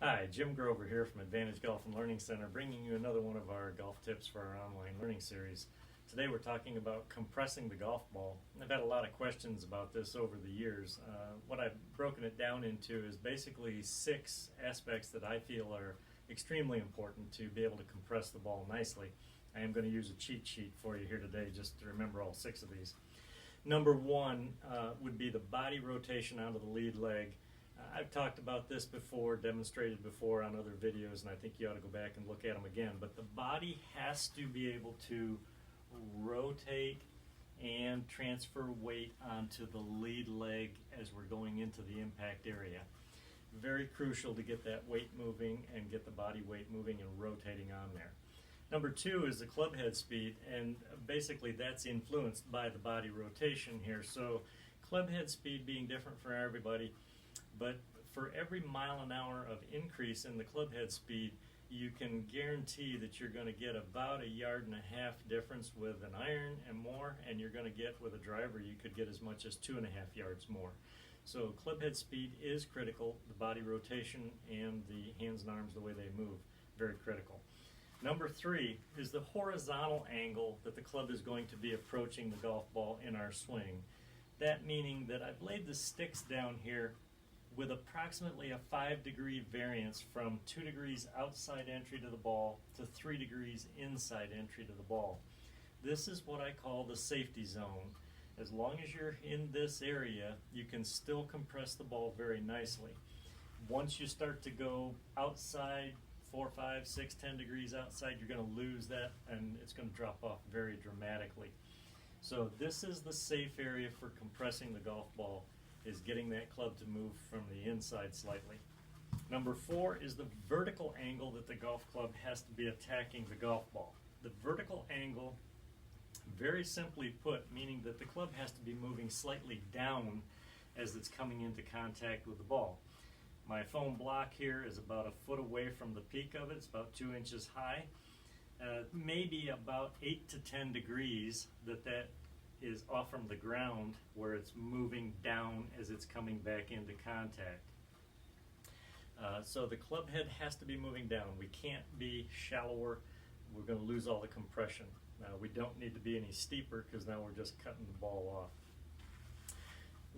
Hi, Jim Grover here from Advantage Golf and Learning Center, bringing you another one of our golf tips for our online learning series. Today we're talking about compressing the golf ball. I've had a lot of questions about this over the years. What I've broken it down into is basically 6 aspects that I feel are extremely important to be able to compress the ball nicely. I am going to use a cheat sheet for you here today just to remember all 6 of these. Number 1 would be the body rotation onto the lead leg. I've talked about this before, demonstrated before on other videos, and I think you ought to go back and look at them again. But the body has to be able to rotate and transfer weight onto the lead leg as we're going into the impact area. Very crucial to get that weight moving and get the body weight moving and rotating on there. Number 2 is the club head speed, and basically that's influenced by the body rotation here. So club head speed being different for everybody, but for every mile an hour of increase in the club head speed, you can guarantee that you're going to get about 1.5 yards difference with an iron and more, and you're going to get with a driver, you could get as much as 2.5 yards more. So club head speed is critical, the body rotation and the hands and arms, the way they move, very critical. Number 3 is the horizontal angle that the club is going to be approaching the golf ball in our swing. That meaning that I've laid the sticks down here with approximately a 5-degree variance from 2 degrees outside entry to the ball to 3 degrees inside entry to the ball. This is what I call the safety zone. As long as you're in this area, you can still compress the ball very nicely. Once you start to go outside 4, 5, 6, 10 degrees outside, you're going to lose that and it's going to drop off very dramatically. So this is the safe area for compressing the golf ball, is getting that club to move from the inside slightly. Number 4 is the vertical angle that the golf club has to be attacking the golf ball. The vertical angle, very simply put, meaning that the club has to be moving slightly down as it's coming into contact with the ball. My foam block here is about 1 foot away from the peak of it. It's about 2 inches high. Maybe about 8 to 10 degrees that is off from the ground, where it's moving down as it's coming back into contact. So the club head has to be moving down. We can't be shallower. We're going to lose all the compression. We don't need to be any steeper, because now we're just cutting the ball off.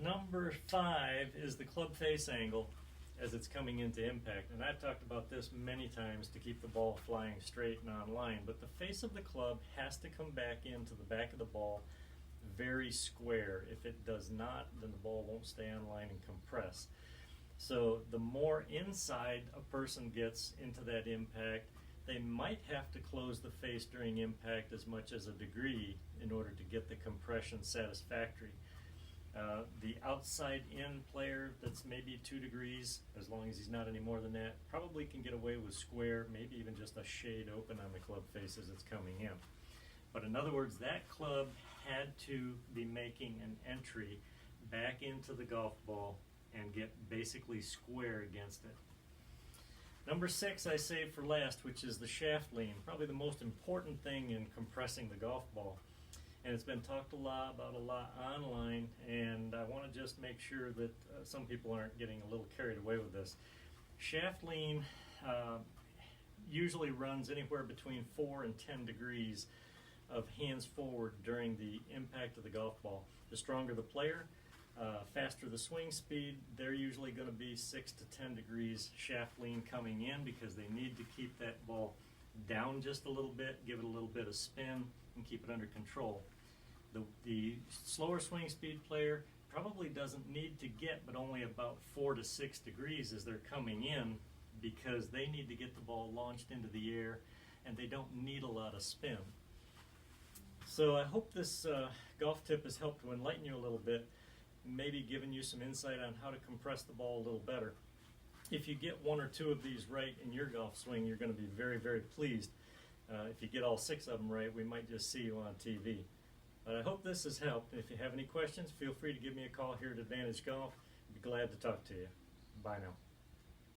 Number 5 is the club face angle as it's coming into impact. And I've talked about this many times to keep the ball flying straight and on line, but the face of the club has to come back into the back of the ball very square. If it does not, then the ball won't stay on line and compress. So the more inside a person gets into that impact, they might have to close the face during impact as much as 1 degree in order to get the compression satisfactory. The outside in player that's maybe 2 degrees, as long as he's not any more than that, probably can get away with square, maybe even just a shade open on the club face as it's coming in. But in other words, that club had to be making an entry back into the golf ball and get basically square against it. Number 6 I saved for last, which is the shaft lean, probably the most important thing in compressing the golf ball. And it's been talked about a lot online, and I want to just make sure that some people aren't getting a little carried away with this. Shaft lean usually runs anywhere between 4 and 10 degrees of hands forward during the impact of the golf ball. The stronger the player, faster the swing speed, they're usually going to be 6 to 10 degrees shaft lean coming in, because they need to keep that ball down just a little bit, give it a little bit of spin, and keep it under control. The slower swing speed player probably doesn't need to get but only about 4 to 6 degrees as they're coming in, because they need to get the ball launched into the air and they don't need a lot of spin. So I hope this golf tip has helped to enlighten you a little bit, maybe giving you some insight on how to compress the ball a little better. If you get 1 or 2 of these right in your golf swing, you're going to be very, very pleased. If you get all 6 of them right, we might just see you on TV. But I hope this has helped. If you have any questions, feel free to give me a call here at Advantage Golf. I'd be glad to talk to you. Bye now.